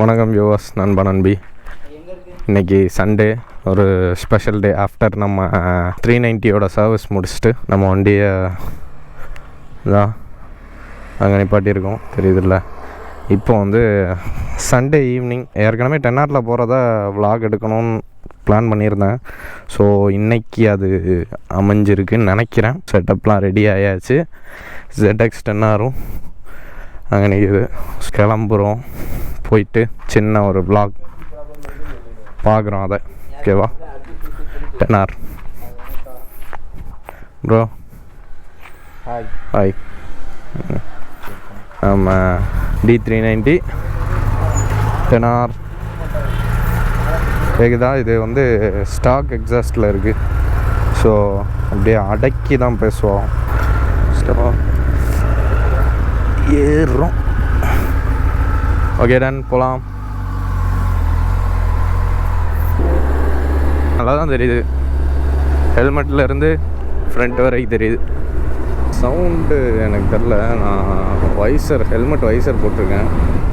வணக்கம் வியூவர்ஸ், நண்பா நண்பி. இன்றைக்கி சண்டே, ஒரு ஸ்பெஷல் டே. ஆஃப்டர் நம்ம 390யோட சர்வீஸ் முடிச்சுட்டு நம்ம வண்டியை தான் அங்கே நிப்பாட்டியிருக்கோம், தெரியுதுல்ல. இப்போ சண்டே ஈவினிங் ஏற்கனவே 10 hours போகிறதா விலாக் எடுக்கணும்னு பிளான் பண்ணியிருந்தேன். ஸோ இன்றைக்கி அது அமைஞ்சிருக்குன்னு நினைக்கிறேன். செட்டப்லாம் ரெடி ஆயாச்சு. ZX 10R அங்கே நிற்கிது. கிளம்புறோம், போயிட்டு சின்ன ஒரு விலாக் பார்க்குறோம். அதை ஓகேவா? 10R bro, hi hi. நம்ம D390 10R கேக்குதா? இது ஸ்டாக் எக்ஸாஸ்டில் இருக்குது. ஸோ அப்படியே அடக்கி தான் பேசுவோம். ஏறுறோம். ஓகே டன், போகலாம். நல்லா தான் தெரியுது, ஹெல்மெட்டில் இருந்து ஃப்ரண்ட் வரைக்கும் தெரியுது. சவுண்டு எனக்கு தெரில, நான் ஹெல்மெட் வைசர் போட்டிருக்கேன்.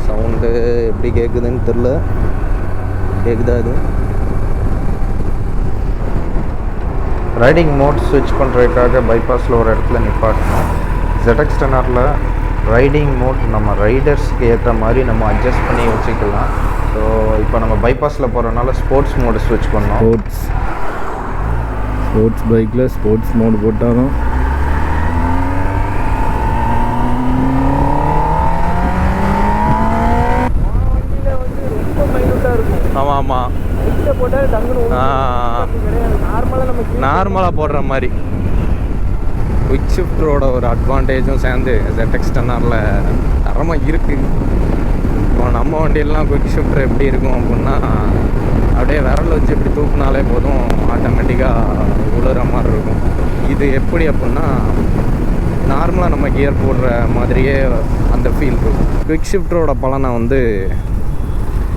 சவுண்டு எப்படி கேட்குதுன்னு தெரில. கேட்குதா? இது ரைடிங் மோட் ஸ்விட்ச் பண்ணுறதுக்காக பைபாஸில் ஒரு இடத்துல நிப்பாட்டணும். ZX 10Rல ரைடிங் மோட் நம்ம ரைடர்ஸ்க்கு ஏற்ற மாதிரி நம்ம அட்ஜஸ்ட் பண்ணி வச்சுக்கலாம். ஸோ இப்போ நம்ம பைபாஸில் போகிறனால ஸ்போர்ட்ஸ் மோடு ஸ்விட்ச் பண்ணோம். ஸ்போர்ட்ஸ் பைக்கில் ஸ்போர்ட்ஸ் மோடு போட்டாலும் ஆமாம் ஆமாம், நார்மலாக போடுற மாதிரி. குயிக் ஷிஃப்டரோட ஒரு அட்வான்டேஜும் சேர்ந்து ZX 10Rல தரமாக இருக்குது. இப்போ நம்ம வண்டியெல்லாம் குயிக் ஷிஃப்டர் எப்படி இருக்கும் அப்படின்னா, அப்படியே விரல் வச்சு இப்படி தூக்குனாலே போதும், ஆட்டோமேட்டிக்காக உழுற மாதிரி இருக்கும். இது எப்படி அப்படின்னா, நார்மலாக நம்ம கியர் போடுற மாதிரியே அந்த ஃபீல் இருக்கும். குயிக் ஷிஃப்டரோட பலனை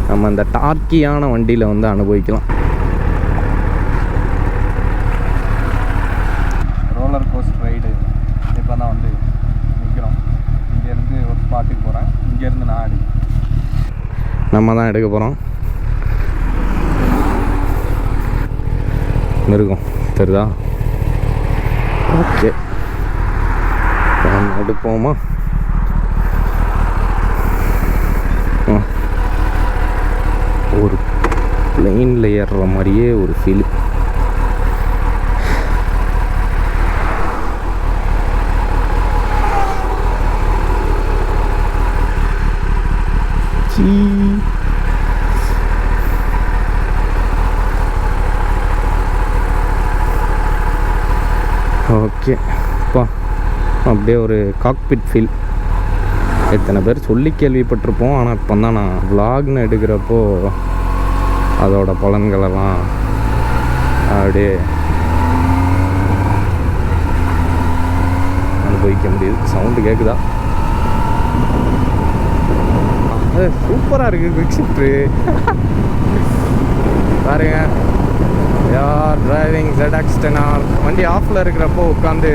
நம்ம இந்த டார்க்கியான வண்டியில் அனுபவிக்கலாம். ரோலர் கோஸ்டர் ரைடு இப்போ தான் நிற்கிறோம். இங்கேருந்து ஒரு ஸ்பாட்டுக்கு போகிறேன். இங்கேருந்து நான் நம்ம தான் எடுக்க போகிறோம். மிருகம் தெரியுதா? ஓகே, எடுப்போமா? ஒரு பிளெயினில் ஏறுற மாதிரியே ஒரு ஃபீல். ஓகே அப்பா, அப்படியே ஒரு காக்பிட் ஃபீல். எத்தனை பேர் சொல்லி கேள்விப்பட்டிருப்போம், ஆனால் இப்போ தான் நான் விலாக்னு எடுக்கிறப்போ அதோட பலன்களெல்லாம் அப்படியே அனுபவிக்க முடியுது. சவுண்டு கேட்குதா? அது சூப்பராக இருக்குது குயிக் ஷிஃப்ட்ரு. பாருங்க, யார் டிரைவிங் ZX 10R. வண்டி ஆஃபில் இருக்கிறப்போ உட்காந்து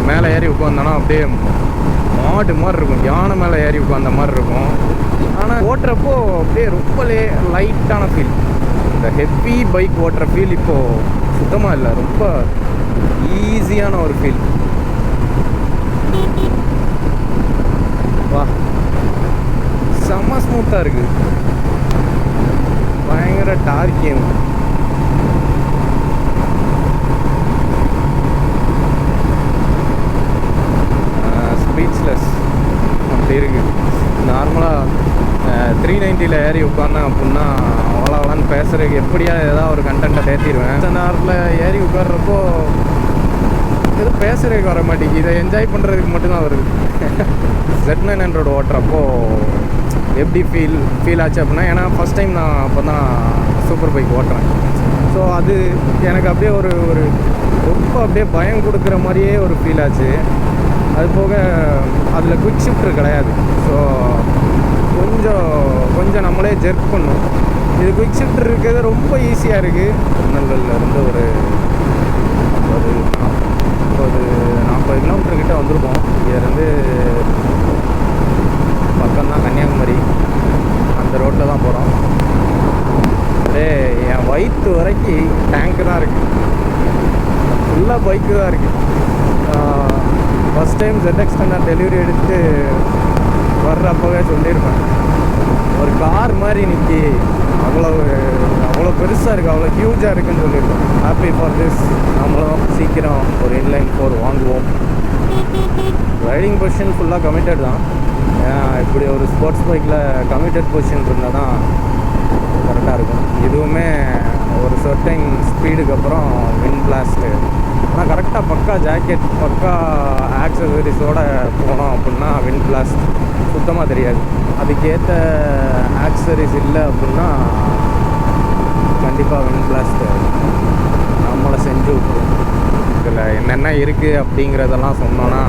மேலே ஏறி உட்காந்தோன்னா அப்படியே மாடு மாதிரி இருக்கும், யானை மேலே ஏறி உட்காந்த மாதிரி இருக்கும். ஆனால் ஓட்டுறப்போ அப்படியே ரொம்ப லைட்டான ஃபீல். இந்த ஹெவி பைக் ஓட்டுற ஃபீல் இப்போது சுத்தமாக இல்லை, ரொம்ப ஈஸியான ஒரு ஃபீல். வா, செம்ம ஸ்மூத்தாக இருக்குது, பயங்கர டார்க்கியம். ஸ்பீச்லெஸ் அப்படி இருக்குது. நார்மலாக 390ல் ஏறி உட்காந்தேன் அப்படின்னா அவ்வளோவலான்னு பேசுகிறதுக்கு எப்படியா ஏதாவது ஒரு கண்டென்ட்டை தேர்த்திடுவேன். 10Rல ஏறி உட்கார்றப்போ எதுவும் பேசுகிறதுக்கு வர மாட்டேங்குது, இதை என்ஜாய் பண்ணுறதுக்கு மட்டும்தான் வருது. Z900 ஓட்டுறப்போ எப்படி ஃபீல் ஆச்சு அப்படின்னா, ஏன்னா ஃபஸ்ட் டைம் நான் அப்போ தான் சூப்பர் பைக் ஓட்டுறேன். ஸோ அது எனக்கு அப்படியே ஒரு ரொம்ப அப்படியே பயம் கொடுக்குற மாதிரியே ஒரு ஃபீல் ஆச்சு. அது போக அதில் குயிக் ஷிஃப்டர் கிடையாது. ஸோ கொஞ்சம் நம்மளே ஜெர்க் பண்ணும். இது குயிக் ஷிஃப்டர் இருக்கிறது ரொம்ப ஈஸியாக இருக்குது. திருநெல்வேலியிலேருந்து ஒரு 40 கிலோமீட்டர் கிட்ட வந்திருக்கோம். இதுலேருந்து பக்கம்தான் கன்னியாகுமரி. அந்த ரோடு வரைக்கும் டேங்க்கு தான் இருக்குது, ஃபுல்லாக பைக்கு தான் இருக்குது. ஃபஸ்ட் டைம் ZX-10 நான் டெலிவரி எடுத்து வர்றப்பவே சொல்லியிருப்பேன், ஒரு கார் மாதிரி நிற்கி அவ்வளோ பெருசாக இருக்குது, அவ்வளோ ஹியூஜாக இருக்குதுன்னு சொல்லியிருக்கோம். Happy for this. நம்மளும் சீக்கிரம் ஒரு இன்லைன் 4 வாங்குவோம். ரைடிங் பொசிஷன் ஃபுல்லாக கமிட்டட் தான். ஏன்னா இப்படி ஒரு ஸ்போர்ட்ஸ் பைக்கில் கமிட்டட் பொசிஷன் இருந்தால் தான் கரெக்டாக இருக்கும். இதுவுமே ஒரு சர்டைன் ஸ்பீடுக்கு அப்புறம் விண்ட் பிளாஸ்ட்டு. ஆனால் கரெக்டாக பக்கா ஜாக்கெட், பக்கா ஆக்சசரிஸோடு போனோம் அப்படின்னா விண்ட் பிளாஸ்ட் சுத்தமாக தெரியாது. அதுக்கேற்ற ஆக்சசரிஸ் இல்லை அப்படின்னா கண்டிப்பாக விண்ட் பிளாஸ்ட் நம்மளை செஞ்சு விட்டுரும். இதில் என்னென்ன இருக்குது அப்படிங்கிறதெல்லாம் சொன்னோன்னா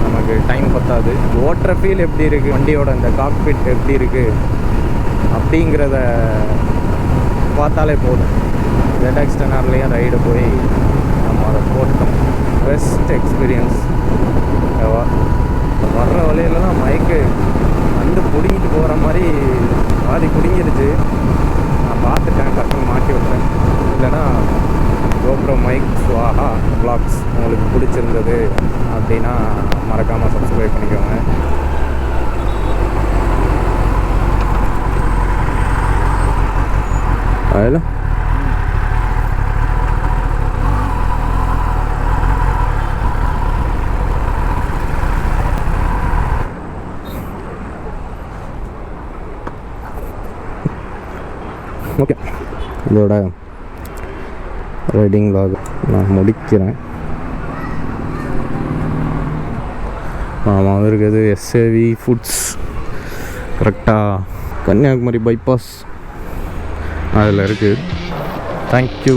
நமக்கு டைம் பத்தாது. ஓட்டுற ஃபீல் எப்படி இருக்குது, வண்டியோட இந்த காக்பிட் எப்படி இருக்குது அப்படிங்கிறத பார்த்தாலே போதும். ZX-10Rலேயும் ரைடு போய் நம்ம அதை போட்டோம். Best experience. வர்ற வழியிலலாம் மைக்கு வந்து பிடுங்கிட்டு போகிற மாதிரி பாதி பிடுங்கிடுச்சு. நான் பார்த்துட்டேன், டக்குன்னு மாட்டி விட்டேன். இல்லைன்னா GoPro மைக் ஸ்வாஹா vlogs உங்களுக்கு பிடிச்சிருந்தது அப்படின்னா மறக்காமல் சப்ஸ்கிரைப் பண்ணிக்கோங்க. அதில் ஓகே, இதோட ரைடிங் vlog நான் முடிக்கிறேன். நான் வந்திருக்கிறது SAV ஃபுட்ஸ், கரெக்டாக கன்னியாகுமரி பைபாஸ் அதில் இருக்குது. தேங்க்யூ.